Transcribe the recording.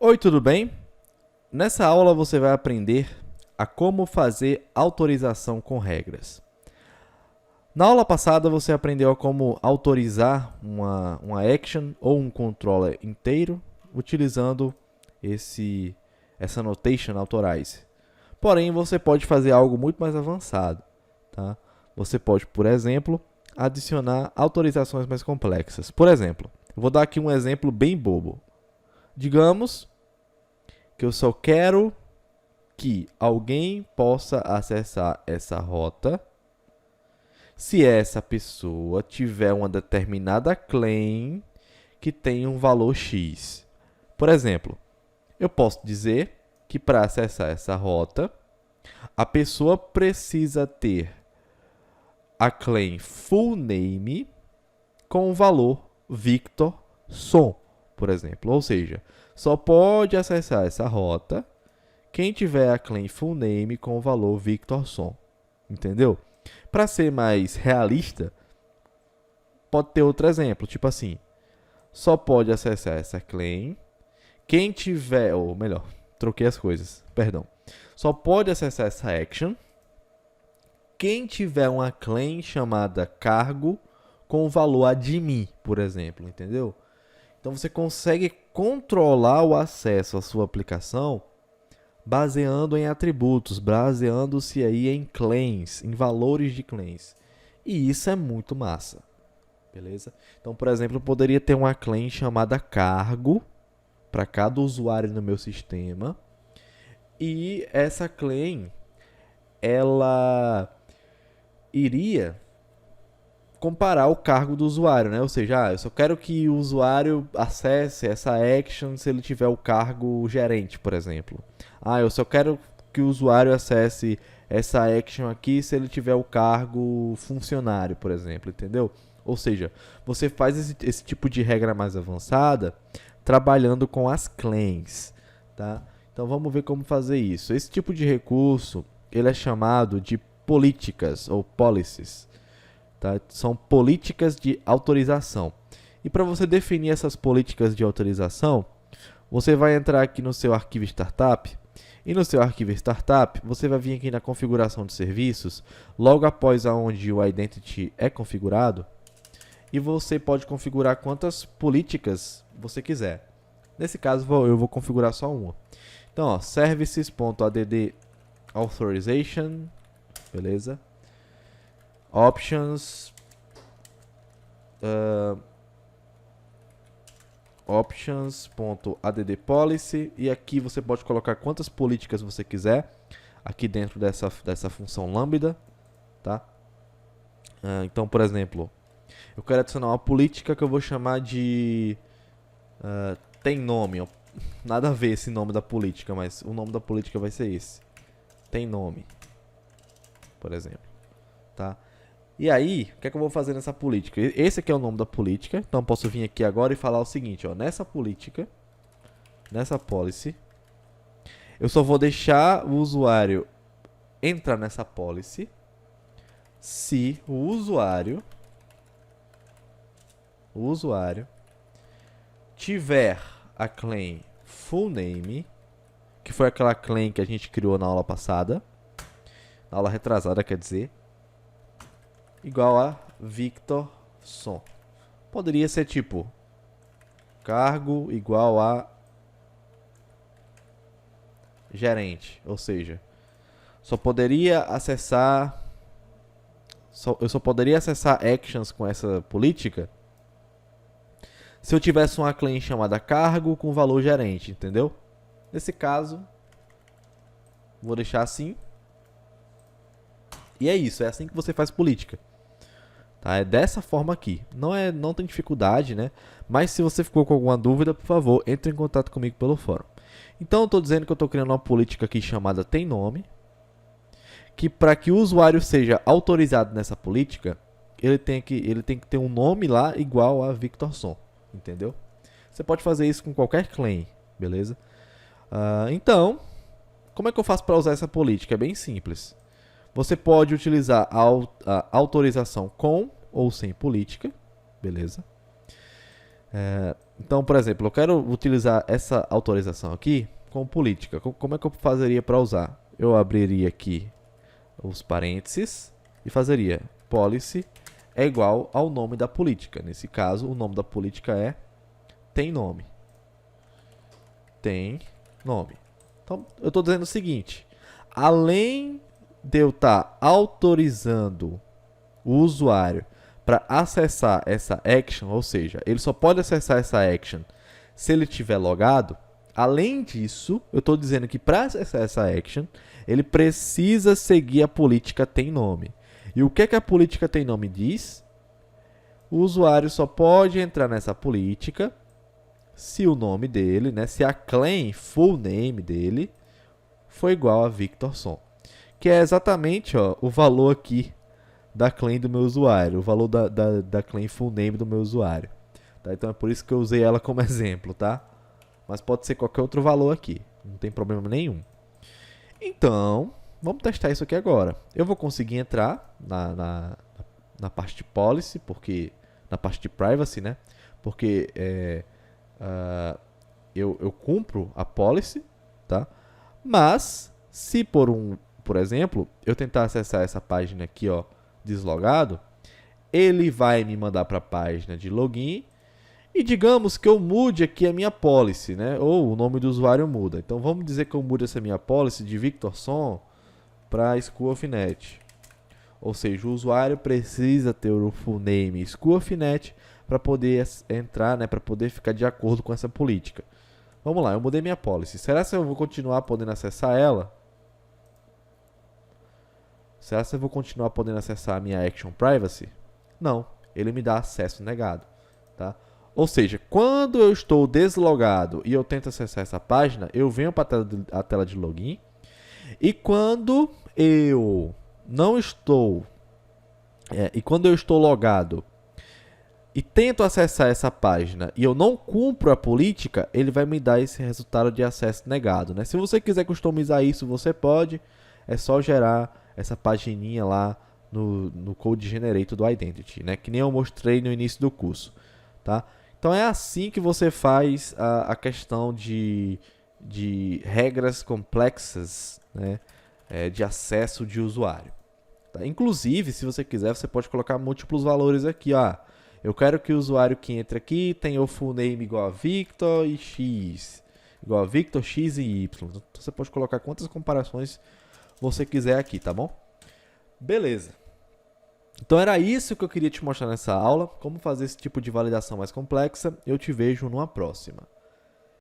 Oi, tudo bem? Nessa aula você vai aprender a como fazer autorização com regras. Na aula passada você aprendeu a como autorizar uma action ou um controller inteiro utilizando essa notation authorize. Porém, você pode fazer algo muito mais avançado. Tá? Você pode, por exemplo, adicionar autorizações mais complexas. Por exemplo, eu vou dar aqui um exemplo bem bobo. Digamos que eu só quero que alguém possa acessar essa rota se essa pessoa tiver uma determinada claim que tem um valor X. Por exemplo, eu posso dizer que para acessar essa rota, a pessoa precisa ter a claim full name com o valor Victor Som, por exemplo. Ou seja, só pode acessar essa rota quem tiver a claim full name com o valor Victor Som. Entendeu? Para ser mais realista, pode ter outro exemplo, tipo assim, só pode acessar essa claim quem tiver, ou melhor, troquei as coisas, perdão. Só pode acessar essa action quem tiver uma claim chamada cargo com o valor admin, por exemplo, entendeu? Então você consegue controlar o acesso à sua aplicação baseando em atributos, baseando-se aí em claims, em valores de claims. E isso é muito massa. Beleza? Então, por exemplo, eu poderia ter uma claim chamada cargo para cada usuário no meu sistema. E essa claim, ela iria comparar o cargo do usuário, né? Ou seja, eu só quero que o usuário acesse essa action se ele tiver o cargo gerente, por exemplo. Eu só quero que o usuário acesse essa action aqui se ele tiver o cargo funcionário, por exemplo, entendeu? Ou seja, você faz esse tipo de regra mais avançada trabalhando com as claims, tá? Então vamos ver como fazer isso. Esse tipo de recurso, ele é chamado de políticas ou policies. Tá? São políticas de autorização. E para você definir essas políticas de autorização, você vai entrar aqui no seu arquivo Startup. E no seu arquivo Startup, você vai vir aqui na configuração de serviços, logo após onde o Identity é configurado. E você pode configurar quantas políticas você quiser. Nesse caso, eu vou configurar só uma. Então, services.add authorization, beleza? Options, options.addPolicy, e aqui você pode colocar quantas políticas você quiser aqui dentro dessa função lambda, tá? Então, por exemplo, eu quero adicionar uma política que eu vou chamar de tem nome, nada a ver esse nome da política, mas o nome da política vai ser esse, tem nome, por exemplo, tá? E aí, o que é que eu vou fazer nessa política? Esse aqui é o nome da política, então eu posso vir aqui agora e falar o seguinte, ó, nessa política, nessa policy, eu só vou deixar o usuário entrar nessa policy se o usuário tiver a claim full name, que foi aquela claim que a gente criou na aula passada, na aula retrasada, quer dizer, igual a Victor Som. Poderia ser tipo cargo igual a gerente, ou seja, eu só poderia acessar actions com essa política se eu tivesse uma claim chamada cargo com valor gerente, entendeu? Nesse caso, vou deixar assim. E é isso, é assim que você faz política. Tá? É dessa forma aqui. Não tem dificuldade, né? Mas se você ficou com alguma dúvida, por favor, entre em contato comigo pelo fórum. Então eu estou dizendo que eu estou criando uma política aqui chamada tem nome, que para que o usuário seja autorizado nessa política, ele tem que ter um nome lá igual a Victor Som, entendeu? Você pode fazer isso com qualquer claim, beleza? Então, como é que eu faço para usar essa política? É bem simples. Você pode utilizar a autorização com ou sem política, beleza? Então, por exemplo, eu quero utilizar essa autorização aqui com política. Como é que eu fazeria para usar? Eu abriria aqui os parênteses e fazeria policy é igual ao nome da política. Nesse caso, o nome da política é tem nome. Tem nome. Então, eu estou dizendo o seguinte. Além de eu estar autorizando o usuário para acessar essa action, ou seja, ele só pode acessar essa action se ele estiver logado. Além disso, eu estou dizendo que para acessar essa action, ele precisa seguir a política tem nome. E o que é que a política tem nome diz? O usuário só pode entrar nessa política se o nome dele, né, se a claim full name dele for igual a Victor Son. Que é exatamente o valor aqui da claim do meu usuário, o valor da claim full name do meu usuário. Tá? Então é por isso que eu usei ela como exemplo, tá? Mas pode ser qualquer outro valor aqui, não tem problema nenhum. Então, vamos testar isso aqui agora. Eu vou conseguir entrar na parte de policy, porque na parte de privacy, né? Porque eu cumpro a policy, tá? Mas se por exemplo, eu tentar acessar essa página aqui, ó, deslogado, ele vai me mandar para a página de login e digamos que eu mude aqui a minha policy, né? Ou o nome do usuário muda. Então vamos dizer que eu mude essa minha policy de Victor Son para School of Net. Ou seja, o usuário precisa ter o full name School of Net para poder entrar, né? Para poder ficar de acordo com essa política. Vamos lá, eu mudei minha policy. Será que eu vou continuar podendo acessar ela? Será que eu vou continuar podendo acessar a minha Action Privacy? Não, ele me dá acesso negado, tá? Ou seja, quando eu estou deslogado e eu tento acessar essa página, eu venho para a tela de login. E quando eu não estou quando eu estou logado e tento acessar essa página e eu não cumpro a política, ele vai me dar esse resultado de acesso negado, né? Se você quiser customizar isso, você pode. É só gerar essa pagininha lá no Code Generator do Identity, né? Que nem eu mostrei no início do curso, tá? Então é assim que você faz a questão de regras complexas, né? De acesso de usuário. Tá? Inclusive, se você quiser, você pode colocar múltiplos valores aqui. Eu quero que o usuário que entre aqui tenha o full name igual a Victor e X. Igual a Victor, X e Y. Então você pode colocar quantas comparações você quiser aqui, tá bom? Beleza. Então era isso que eu queria te mostrar nessa aula. Como fazer esse tipo de validação mais complexa. Eu te vejo numa próxima.